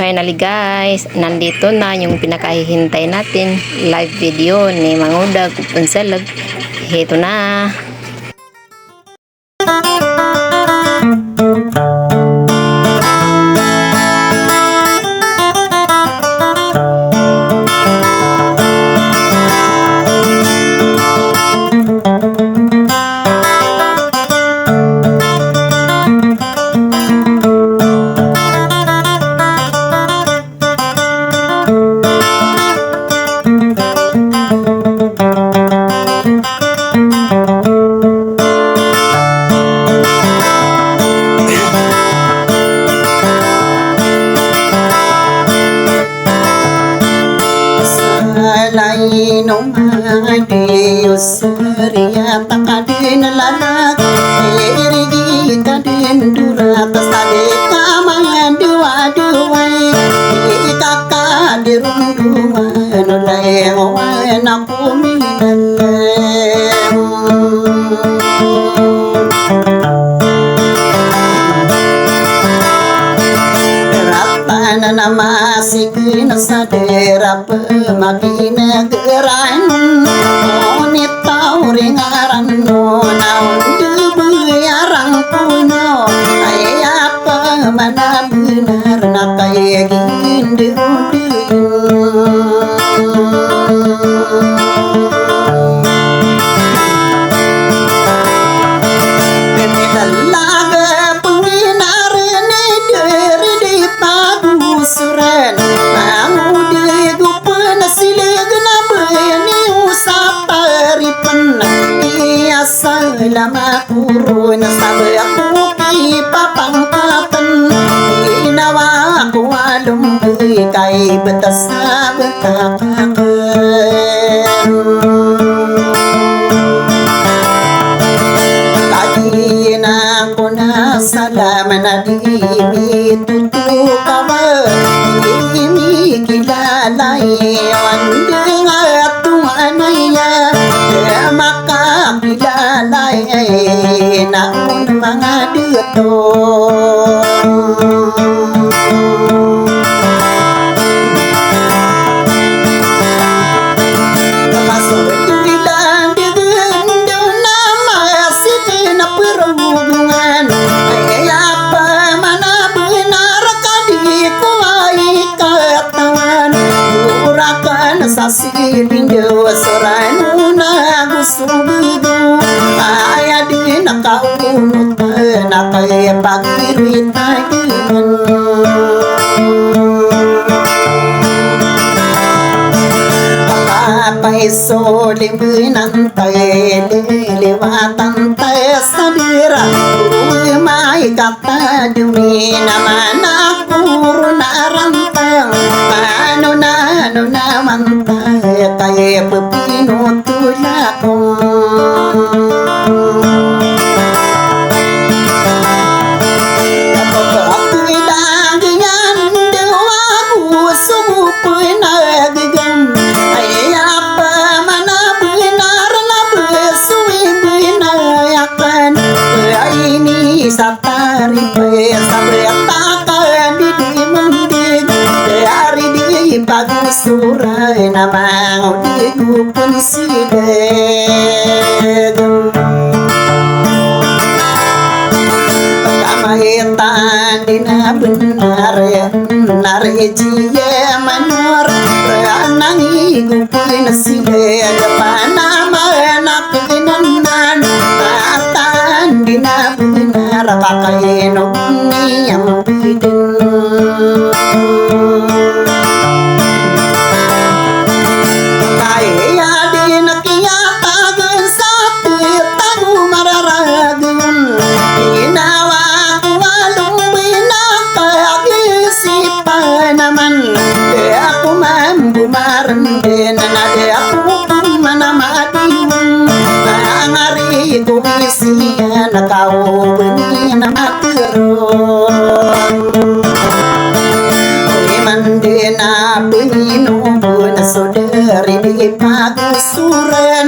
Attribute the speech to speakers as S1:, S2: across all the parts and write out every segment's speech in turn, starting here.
S1: finally guys, nandito na yung pinakahihintay natin, live video ni Mangudag Punsalag. Ito na.
S2: Lainong Diyos Ria takadin lalat Erigi kadin durat Sade kamangan dua-duai Ikakadirung duan Ulay ngawan aku minalem Namasik sa dera pemaginagaran Ngunit tauring aran no Naon dubuyarang puno Ay apa mana benar na kaya lama puro na sabi ako kay papangkatan Ginawa ako alumay kay batas na batakakan Kagiin ako na salaman na di mitutukawa Di mikilala Wandeng at tumanaya Makakilala Naon mga dito sa siling dewasaran na gusto bigo Kaya di nakaunot na kaya pagirit na iman Kapay soling binantay liliwatan tayo sa dira May katadumi naman ako narantang Ano naman tayo kaya pepinutula ko Kapag ako'y daganyan Dawa ko sumupoy na gagan Ay apa manaboy naranaboy binayakan Ay ni sa taripay Sabi at takan di mandig Dari di pagusuray namang di ko konsider Pagkamahitan di na benar Narejiye manor Ranang igupoy na sila Depan naman nakinanan Atan di na benar Kakainog niyang bidin Kaya di nakiyatagan sa titago mararagan Ginawa ko walong binakag-isipan naman Di ako man bumaran din na di ako manamadiwan Nangari ko isiya nakauban na matiron Mandi na pinubo na sodari di pagusuran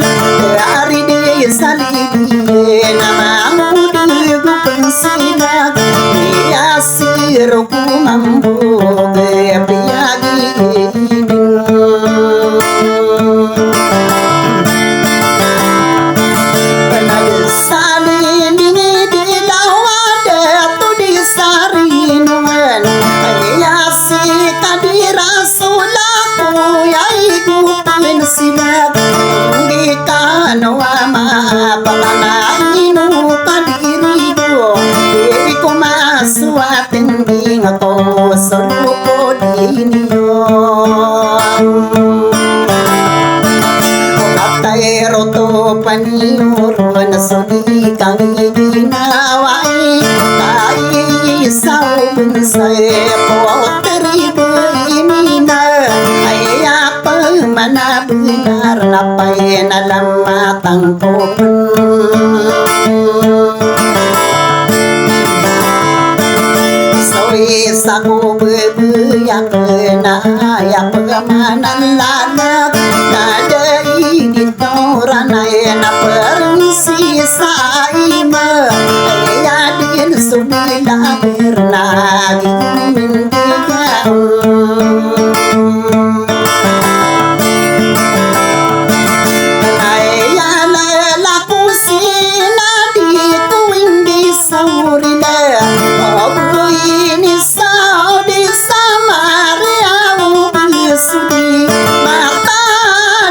S2: Dari di salidi na mamudi ko pensilag Iya siro kumambog serupo dinyo Katay roto paniuro na sudi kang iginaway Kay isaw bunsay po teribo imina Ay apa manabenar napay nalamatang popon Sa ko bebeyak na ya pagamanan lanak na dari ditoran na perisi sa ima ya din subila bernagi mindiga ya la kusina di kuindi saurila ini saudi samaria sudi mata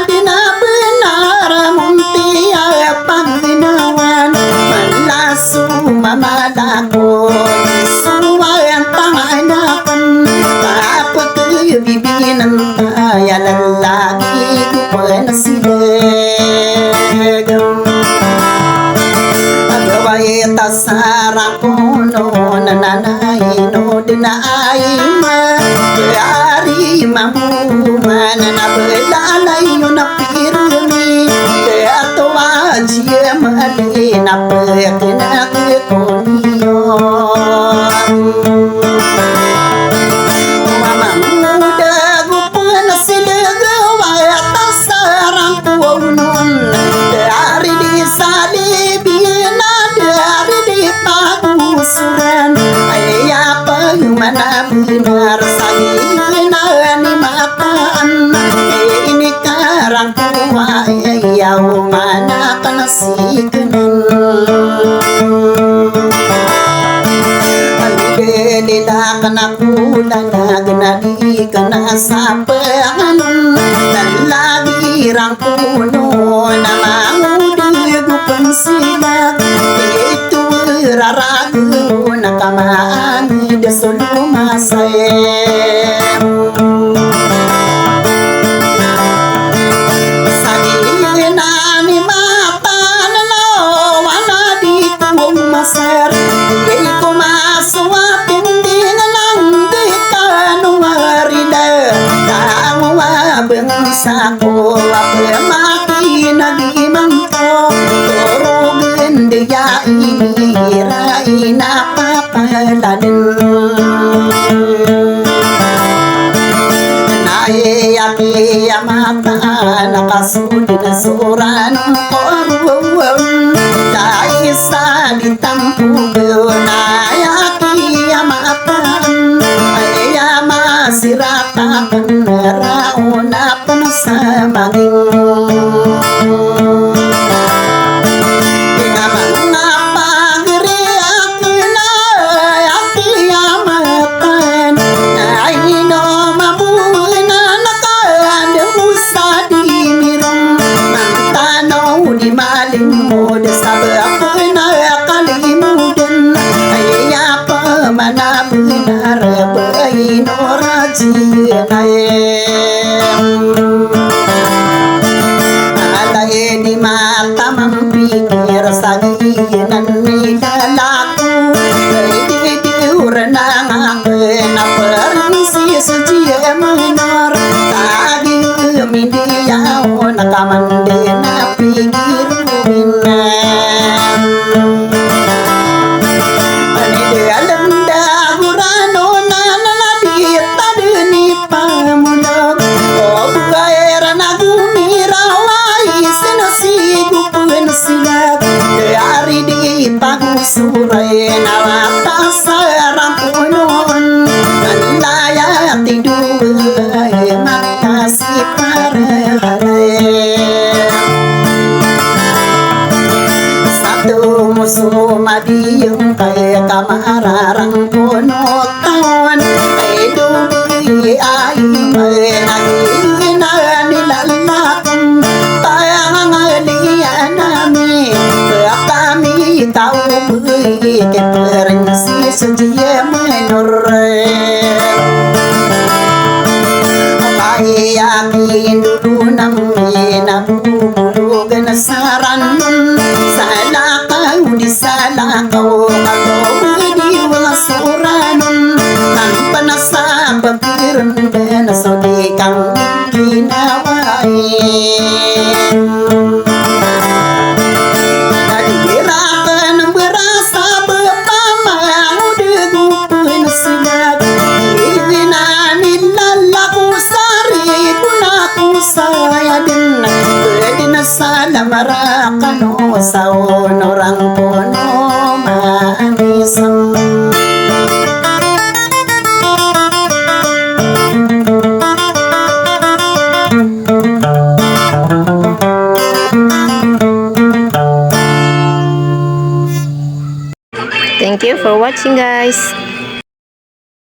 S2: dina benar muntia panginawan malasu mamadako suwayan panganakan apa kebibinan ya lalaki kupan silegam Agawai tasarang kono nananay no dinay ma Dari mamuman na belalay yun na pirmi Kato ajya mali na pagkinakikoniyo Mamamuda gupan silagaway tasarang konon Dari di salibin dari di pagusuran ay apa mana benar saya ni mataan ini karang tua ayaw mana kanasikan Alilila kana kulang nagnadi kana sa panganon lagi rang puno na mangudig pansilag itu raragu nakamaan de sulumasayem Sagina ni mata na wana di tuong maser Di ko masuapin din lang di kanuarida Dawa bangsa ko apemaki nagimang ko Turugin diya iniray napapaladin Nayayaki mata nakasudi na suran koruwam Dahil sa ditampugo nayaki mata Ay masiratakan rauna sa maging Alay di mata mampikir sa giyanan ni lalaku Didiuran ang akin na permisi sujiya minor Tagi mindiyaw nakamandi na pigiruin Suray na mata sarang punon Nandaya tiduay makasih parehalay Satu musuh madiyong kay kamararang puno taon Ay dugi ay may nagina nilalakong Kaya ngalian namin kami tahu ke persi sejia menore akin dulo namin nabubulog na saran sa lakaw di sa lakaw kato di wala suranon ang panasa bagiran na so di kang ginawain nagirakan ng berasa bapamang udagupin sila saya din pwede na sa lamarakano sa onorang puno maanisang
S1: Thank you for watching, guys.